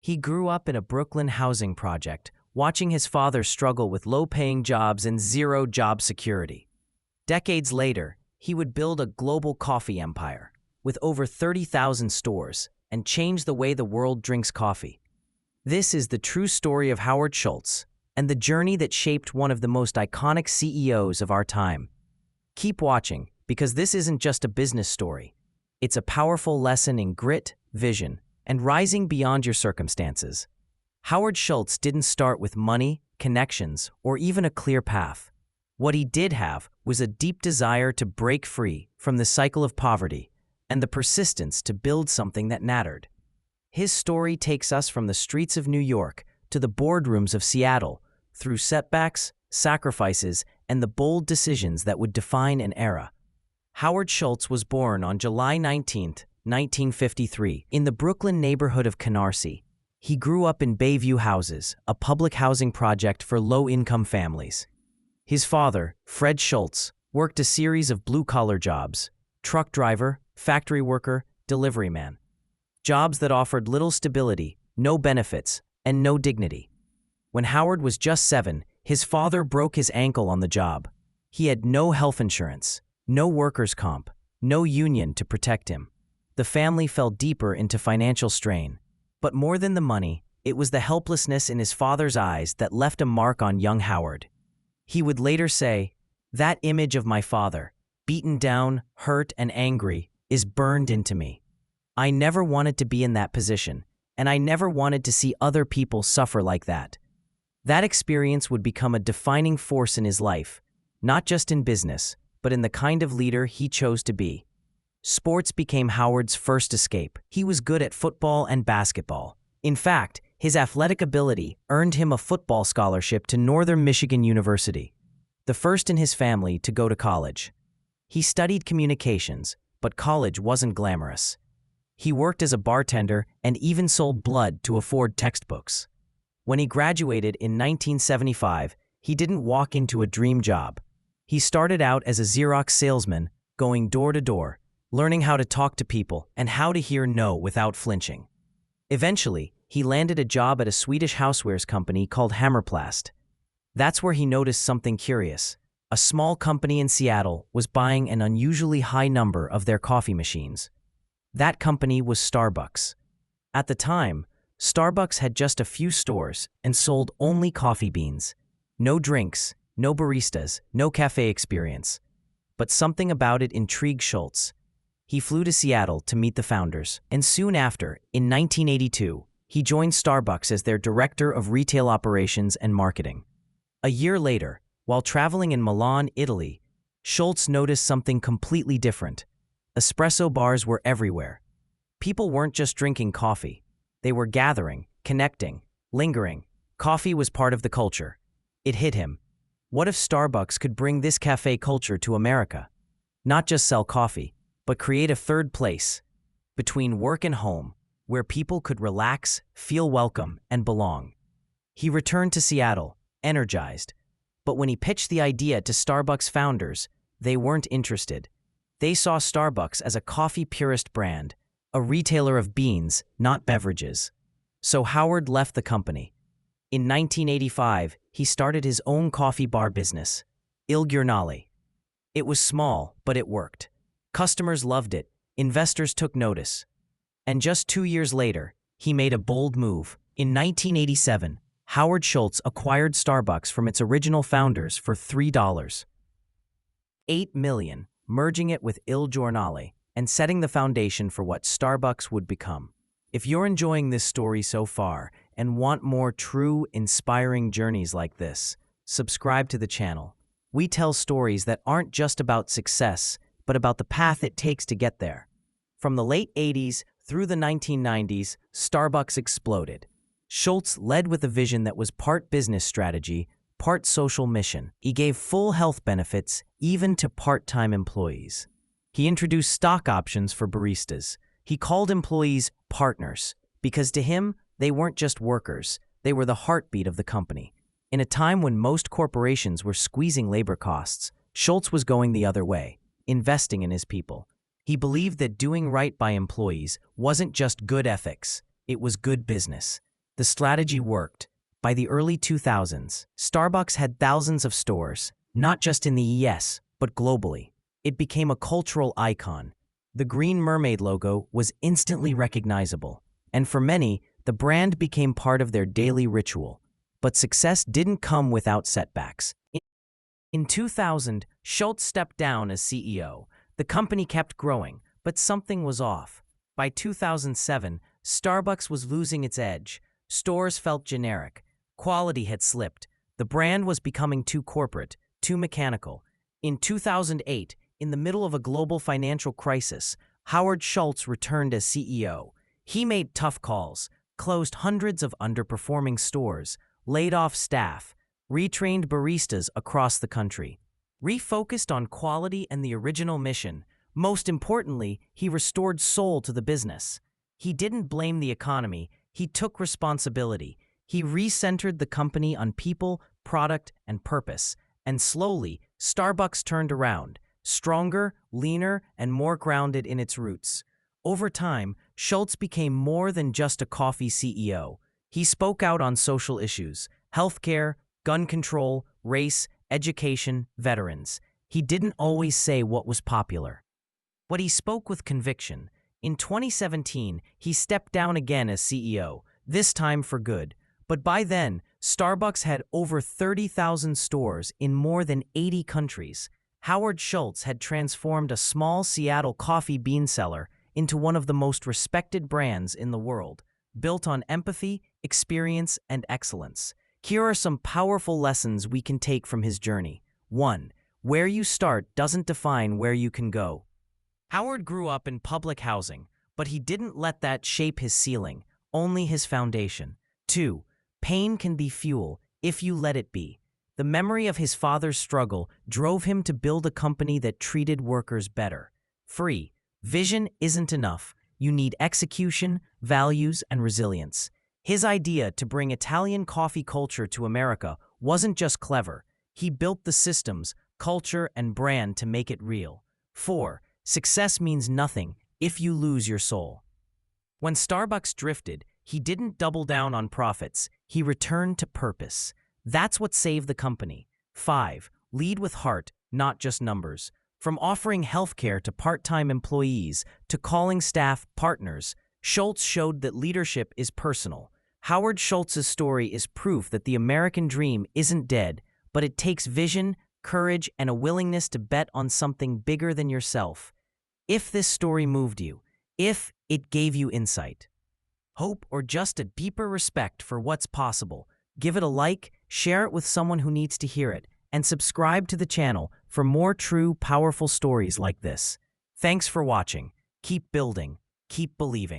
He grew up in a Brooklyn housing project, watching his father struggle with low-paying jobs and zero job security. Decades later, he would build a global coffee empire with over 30,000 stores and change the way the world drinks coffee. This is the true story of Howard Schultz and the journey that shaped one of the most iconic CEOs of our time. Keep watching, because this isn't just a business story. It's a powerful lesson in grit, vision, and rising beyond your circumstances. Howard Schultz didn't start with money, connections, or even a clear path. What he did have was a deep desire to break free from the cycle of poverty and the persistence to build something that mattered. His story takes us from the streets of New York to the boardrooms of Seattle, through setbacks, sacrifices, and the bold decisions that would define an era. Howard Schultz was born on July 19, 1953, in the Brooklyn neighborhood of Canarsie. He grew up in Bayview Houses, a public housing project for low-income families. His father, Fred Schultz, worked a series of blue-collar jobs: truck driver, factory worker, delivery man. Jobs that offered little stability, no benefits, and no dignity. When Howard was just 7, his father broke his ankle on the job. He had no health insurance, no workers' comp, no union to protect him. The family fell deeper into financial strain. But more than the money, it was the helplessness in his father's eyes that left a mark on young Howard. He would later say, "That image of my father, beaten down, hurt, and angry, is burned into me. I never wanted to be in that position, and I never wanted to see other people suffer like that." That experience would become a defining force in his life, not just in business, but in the kind of leader he chose to be. Sports became Howard's first escape. He was good at football and basketball. In fact, his athletic ability earned him a football scholarship to Northern Michigan University, the first in his family to go to college. He studied communications, but college wasn't glamorous. He worked as a bartender and even sold blood to afford textbooks. When he graduated in 1975, he didn't walk into a dream job. He started out as a Xerox salesman, going door to door, learning how to talk to people and how to hear no without flinching. Eventually, he landed a job at a Swedish housewares company called Hammerplast. That's where he noticed something curious. A small company in Seattle was buying an unusually high number of their coffee machines. That company was Starbucks. At the time, Starbucks had just a few stores and sold only coffee beans. No drinks, no baristas, no cafe experience. But something about it intrigued Schultz. He flew to Seattle to meet the founders, and soon after, in 1982, he joined Starbucks as their director of retail operations and marketing. A year later, while traveling in Milan, Italy, Schultz noticed something completely different. Espresso bars were everywhere. People weren't just drinking coffee. They were gathering, connecting, lingering. Coffee was part of the culture. It hit him. What if Starbucks could bring this cafe culture to America? Not just sell coffee, but create a third place, between work and home, where people could relax, feel welcome, and belong. He returned to Seattle, energized. But when he pitched the idea to Starbucks founders, they weren't interested. They saw Starbucks as a coffee purist brand, a retailer of beans, not beverages. So Howard left the company. In 1985, he started his own coffee bar business, Il Giornale. It was small, but it worked. Customers loved it, investors took notice. And just 2 years later, he made a bold move. In 1987, Howard Schultz acquired Starbucks from its original founders for $3.8 million, merging it with Il Giornale and setting the foundation for what Starbucks would become. If you're enjoying this story so far and want more true, inspiring journeys like this, subscribe to the channel. We tell stories that aren't just about success, but about the path it takes to get there. From the late 80s through the 1990s, Starbucks exploded. Schultz led with a vision that was part business strategy, part social mission. He gave full health benefits even to part-time employees. He introduced stock options for baristas. He called employees partners because to him, they weren't just workers, they were the heartbeat of the company. In a time when most corporations were squeezing labor costs, Schultz was going the other way, investing in his people. He believed that doing right by employees wasn't just good ethics, it was good business. the strategy worked. By the early 2000s, Starbucks had thousands of stores, not just in the US, but globally. It became a cultural icon. The green mermaid logo was instantly recognizable, and for many, the brand became part of their daily ritual. But success didn't come without setbacks. In 2000, Schultz stepped down as CEO. The company kept growing, but something was off. By 2007, Starbucks was losing its edge. Stores felt generic. Quality had slipped. The brand was becoming too corporate, too mechanical. In 2008, in the middle of a global financial crisis, Howard Schultz returned as CEO. He made tough calls, closed hundreds of underperforming stores, laid off staff, retrained baristas across the country, refocused on quality and the original mission. Most importantly, he restored soul to the business. He didn't blame the economy, he took responsibility. He recentered the company on people, product, and purpose. And slowly, Starbucks turned around, stronger, leaner, and more grounded in its roots. Over time, Schultz became more than just a coffee CEO. He spoke out on social issues: healthcare, gun control, race, education, veterans. He didn't always say what was popular, but he spoke with conviction. In 2017, he stepped down again as CEO, this time for good. But by then, Starbucks had over 30,000 stores in more than 80 countries. Howard Schultz had transformed a small Seattle coffee bean seller into one of the most respected brands in the world, built on empathy, experience, and excellence. Here are some powerful lessons we can take from his journey. 1. Where you start doesn't define where you can go. Howard grew up in public housing, but he didn't let that shape his ceiling, only his foundation. 2. Pain can be fuel if you let it be. The memory of his father's struggle drove him to build a company that treated workers better. 3. Vision isn't enough. You need execution, values, and resilience. His idea to bring Italian coffee culture to America wasn't just clever. He built the systems, culture, and brand to make it real. 4. Success means nothing if you lose your soul. When Starbucks drifted, he didn't double down on profits. He returned to purpose. That's what saved the company. 5. Lead with heart, not just numbers. From offering healthcare to part-time employees to calling staff partners, Schultz showed that leadership is personal. Howard Schultz's story is proof that the American dream isn't dead, but it takes vision, courage, and a willingness to bet on something bigger than yourself. If this story moved you, if it gave you insight, hope, or just a deeper respect for what's possible, give it a like, share it with someone who needs to hear it, and subscribe to the channel for more true, powerful stories like this. Thanks for watching. Keep building. Keep believing.